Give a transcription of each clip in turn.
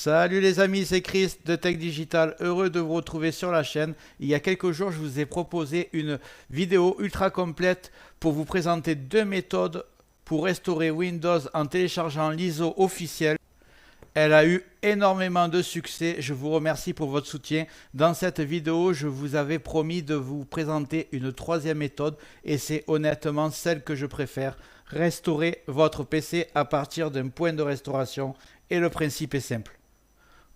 Salut les amis, c'est Chris de Tech Digital, heureux de vous retrouver sur la chaîne. Il y a quelques jours, je vous ai proposé une vidéo ultra complète pour vous présenter deux méthodes pour restaurer Windows en téléchargeant l'ISO officiel. Elle a eu énormément de succès, je vous remercie pour votre soutien. Dans cette vidéo, je vous avais promis de vous présenter une troisième méthode et c'est honnêtement celle que je préfère. Restaurer votre PC à partir d'un point de restauration et le principe est simple.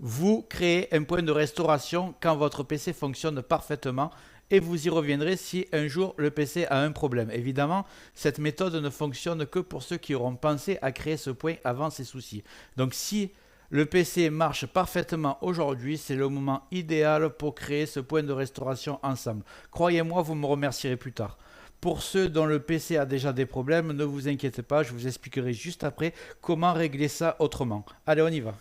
Vous créez un point de restauration quand votre PC fonctionne parfaitement et vous y reviendrez si un jour le PC a un problème. Évidemment, cette méthode ne fonctionne que pour ceux qui auront pensé à créer ce point avant ces soucis. Donc si le PC marche parfaitement aujourd'hui, c'est le moment idéal pour créer ce point de restauration ensemble. Croyez-moi, vous me remercierez plus tard. Pour ceux dont le PC a déjà des problèmes, ne vous inquiétez pas, je vous expliquerai juste après comment régler ça autrement. Allez, on y va.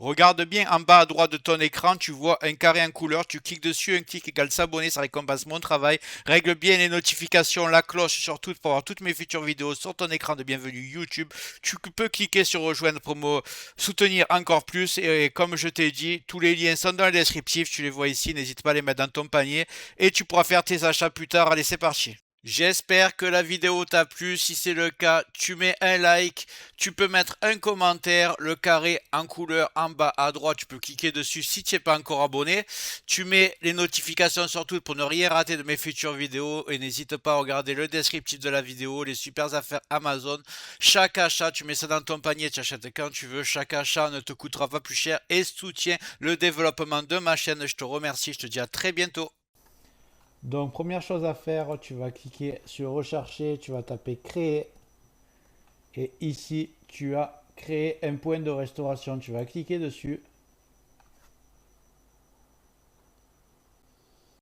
Regarde bien en bas à droite de ton écran, tu vois un carré en couleur, tu cliques dessus, un clic égale s'abonner, ça récompense mon travail. Règle bien les notifications, la cloche surtout pour avoir toutes mes futures vidéos sur ton écran de bienvenue YouTube. Tu peux cliquer sur rejoindre pour me soutenir encore plus et comme je t'ai dit, tous les liens sont dans le descriptif, tu les vois ici, n'hésite pas à les mettre dans ton panier et tu pourras faire tes achats plus tard. Allez, c'est parti. J'espère que la vidéo t'a plu. Si c'est le cas, tu mets un like, tu peux mettre un commentaire, le carré en couleur en bas à droite, tu peux cliquer dessus si tu n'es pas encore abonné. Tu mets les notifications surtout pour ne rien rater de mes futures vidéos et n'hésite pas à regarder le descriptif de la vidéo, les super affaires Amazon. Chaque achat, tu mets ça dans ton panier, tu achètes quand tu veux. Chaque achat ne te coûtera pas plus cher et soutient le développement de ma chaîne. Je te remercie, je te dis à très bientôt. Donc première chose à faire, tu vas cliquer sur rechercher, tu vas taper créer et ici tu as créé un point de restauration, tu vas cliquer dessus.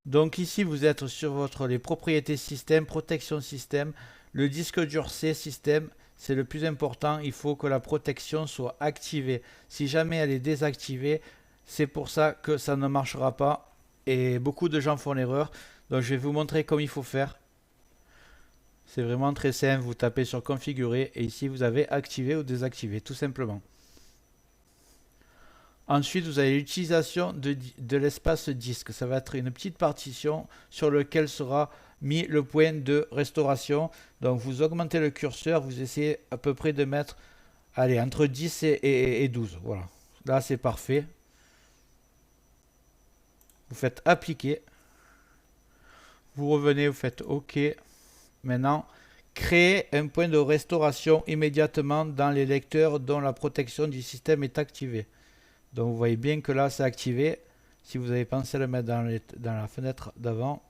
Donc ici vous êtes sur les propriétés système, protection système, le disque dur C système, c'est le plus important, il faut que la protection soit activée. Si jamais elle est désactivée, c'est pour ça que ça ne marchera pas et beaucoup de gens font l'erreur. Donc je vais vous montrer comment il faut faire. C'est vraiment très simple, vous tapez sur configurer et ici vous avez activé ou désactivé tout simplement. Ensuite vous avez l'utilisation de l'espace disque. Ça va être une petite partition sur laquelle sera mis le point de restauration. Donc vous augmentez le curseur, vous essayez à peu près de mettre allez, entre 10 et 12. Voilà. Là c'est parfait. Vous faites appliquer. Vous revenez, vous faites OK. Maintenant, créez un point de restauration immédiatement dans les lecteurs dont la protection du système est activée. Donc vous voyez bien que là c'est activé. Si vous avez pensé à le mettre dans la fenêtre d'avant.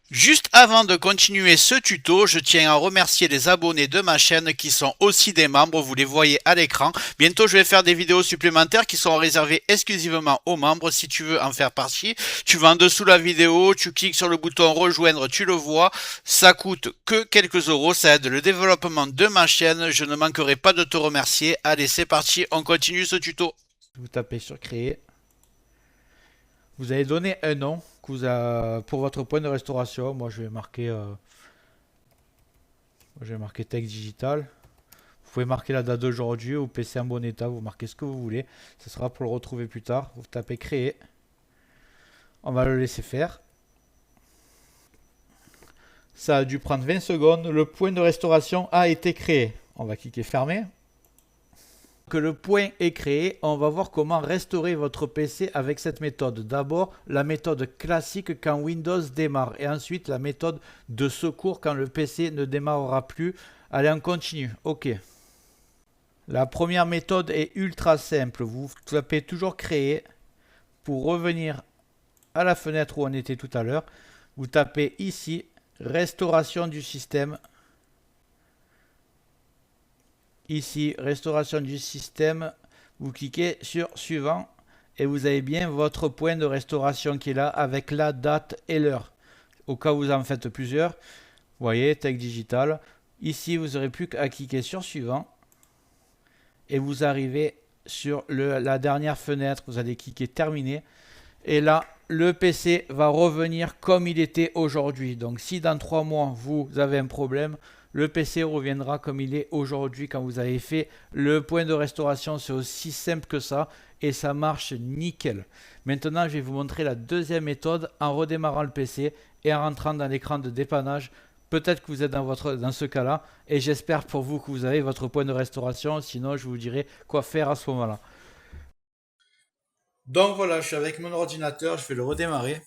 Juste avant de continuer ce tuto, je tiens à remercier les abonnés de ma chaîne qui sont aussi des membres, vous les voyez à l'écran. Bientôt je vais faire des vidéos supplémentaires qui sont réservées exclusivement aux membres. Si tu veux en faire partie, tu vas en dessous de la vidéo, tu cliques sur le bouton rejoindre, tu le vois. Ça coûte que quelques euros, ça aide le développement de ma chaîne. Je ne manquerai pas de te remercier. Allez, c'est parti, on continue ce tuto. Vous tapez sur créer. Vous allez donner un nom pour votre point de restauration. Moi je vais marquer Tech Digital. Vous pouvez marquer la date d'aujourd'hui ou PC en bon état. Vous marquez ce que vous voulez. Ce sera pour le retrouver plus tard. Vous tapez créer. On va le laisser faire. Ça a dû prendre 20 secondes. Le point de restauration a été créé. On va cliquer fermer. Que le point est créé, on va voir comment restaurer votre PC avec cette méthode. D'abord, la méthode classique quand Windows démarre et ensuite la méthode de secours quand le PC ne démarrera plus. Allez, on continue. OK. La première méthode est ultra simple. Vous tapez toujours créer pour revenir à la fenêtre où on était tout à l'heure. Vous tapez ici restauration du système. Ici, restauration du système, vous cliquez sur suivant et vous avez bien votre point de restauration qui est là avec la date et l'heure. Au cas où vous en faites plusieurs, vous voyez, Tech Digital. Ici, vous n'aurez plus qu'à cliquer sur suivant et vous arrivez sur la dernière fenêtre. Vous allez cliquer terminer et là, le PC va revenir comme il était aujourd'hui. Donc, si dans 3 mois, vous avez un problème, le PC reviendra comme il est aujourd'hui quand vous avez fait le point de restauration. C'est aussi simple que ça et ça marche nickel. Maintenant, je vais vous montrer la deuxième méthode en redémarrant le PC et en rentrant dans l'écran de dépannage. Peut-être que vous êtes dans ce cas-là et j'espère pour vous que vous avez votre point de restauration. Sinon, je vous dirai quoi faire à ce moment-là. Donc voilà, je suis avec mon ordinateur, je vais le redémarrer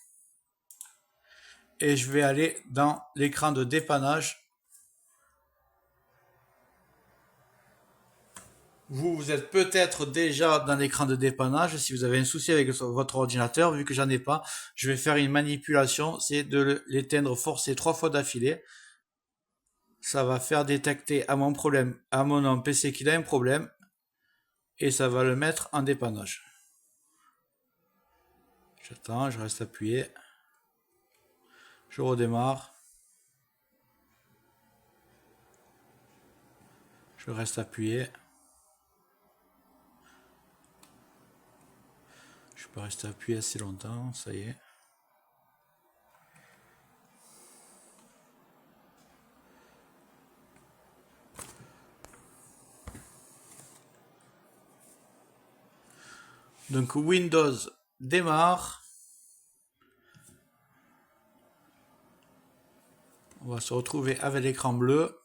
et je vais aller dans l'écran de dépannage. Vous êtes peut-être déjà dans l'écran de dépannage. Si vous avez un souci avec votre ordinateur, vu que j'en ai pas, je vais faire une manipulation, c'est de l'éteindre forcé 3 fois d'affilée. Ça va faire détecter à mon PC qu'il a un problème et ça va le mettre en dépannage. J'attends, je reste appuyé. Je redémarre. Je reste appuyé. Je peux rester appuyé assez longtemps, ça y est. Donc Windows démarre. On va se retrouver avec l'écran bleu.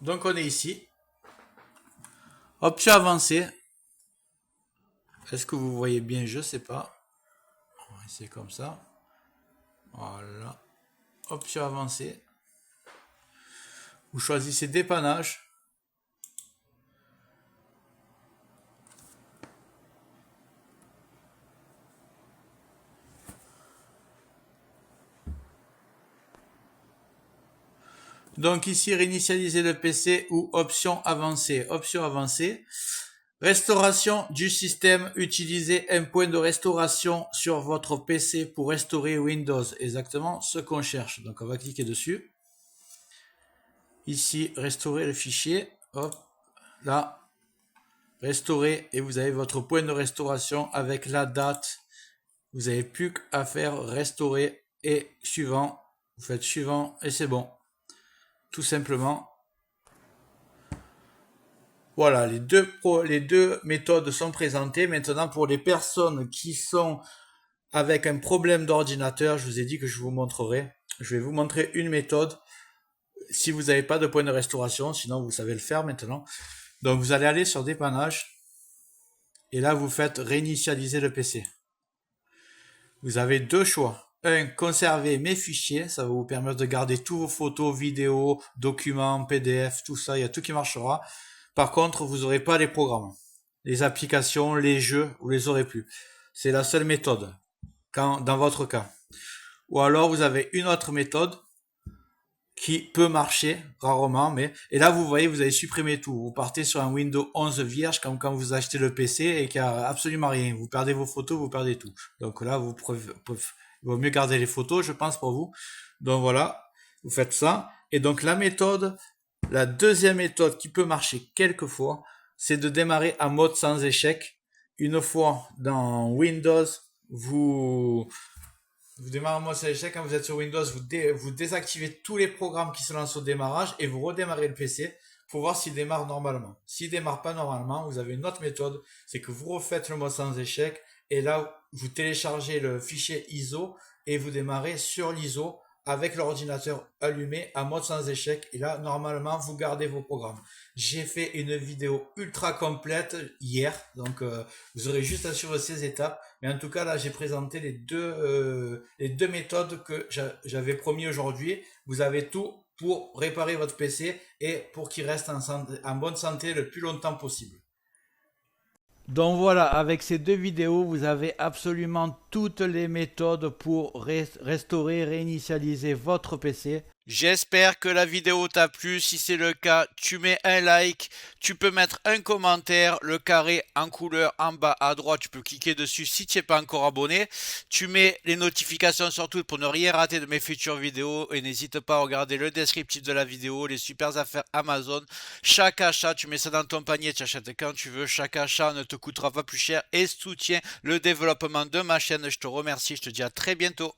Donc on est ici. Option avancée. Est-ce que vous voyez bien? Je sais pas. On va essayer comme ça. Voilà. Option avancée. Vous choisissez dépannage. Donc ici, réinitialiser le PC ou option avancée. Option avancée. Restauration du système. Utilisez un point de restauration sur votre PC pour restaurer Windows. Exactement ce qu'on cherche. Donc on va cliquer dessus. Ici, restaurer le fichier. Hop, là. Restaurer et vous avez votre point de restauration avec la date. Vous n'avez plus qu'à faire restaurer et suivant. Vous faites suivant et c'est bon. Tout simplement. Voilà, les deux méthodes sont présentées. Maintenant, pour les personnes qui sont avec un problème d'ordinateur, je vous ai dit que je vous montrerai. Je vais vous montrer une méthode. Si vous n'avez pas de point de restauration, sinon vous savez le faire maintenant. Donc vous allez aller sur dépannage. Et là, vous faites réinitialiser le PC. Vous avez deux choix. Un, conserver mes fichiers, ça va vous permettre de garder tous vos photos, vidéos, documents, PDF, tout ça, il y a tout qui marchera. Par contre, vous n'aurez pas les programmes, les applications, les jeux, vous les aurez plus. C'est la seule méthode, dans votre cas. Ou alors, vous avez une autre méthode qui peut marcher rarement, et là vous voyez, vous avez supprimé tout. Vous partez sur un Windows 11 vierge comme quand vous achetez le PC et qu'il n'y a absolument rien. Vous perdez vos photos, vous perdez tout. Donc là, il vaut mieux garder les photos, je pense, pour vous. Donc voilà, vous faites ça. Et donc la deuxième méthode qui peut marcher quelquefois, c'est de démarrer en mode sans échec. Une fois dans Windows, vous démarrez en mode sans échec. Quand vous êtes sur Windows, vous désactivez tous les programmes qui se lancent au démarrage et vous redémarrez le PC pour voir s'il démarre normalement. S'il démarre pas normalement, vous avez une autre méthode, c'est que vous refaites le mode sans échec et là, vous téléchargez le fichier ISO et vous démarrez sur l'ISO avec l'ordinateur allumé en mode sans échec. Et là, normalement, vous gardez vos programmes. J'ai fait une vidéo ultra complète hier, donc vous aurez juste à suivre ces étapes. Mais en tout cas, là, j'ai présenté les deux méthodes que j'avais promis aujourd'hui. Vous avez tout pour réparer votre PC et pour qu'il reste en bonne santé le plus longtemps possible. Donc voilà, avec ces deux vidéos, vous avez absolument toutes les méthodes pour restaurer, réinitialiser votre PC. J'espère que la vidéo t'a plu. Si c'est le cas, tu mets un like, tu peux mettre un commentaire, le carré en couleur en bas à droite, tu peux cliquer dessus si tu n'es pas encore abonné. Tu mets les notifications surtout pour ne rien rater de mes futures vidéos et n'hésite pas à regarder le descriptif de la vidéo, les super affaires Amazon. Chaque achat, tu mets ça dans ton panier, tu achètes quand tu veux. Chaque achat ne te coûtera pas plus cher et soutient le développement de ma chaîne. Je te remercie, je te dis à très bientôt.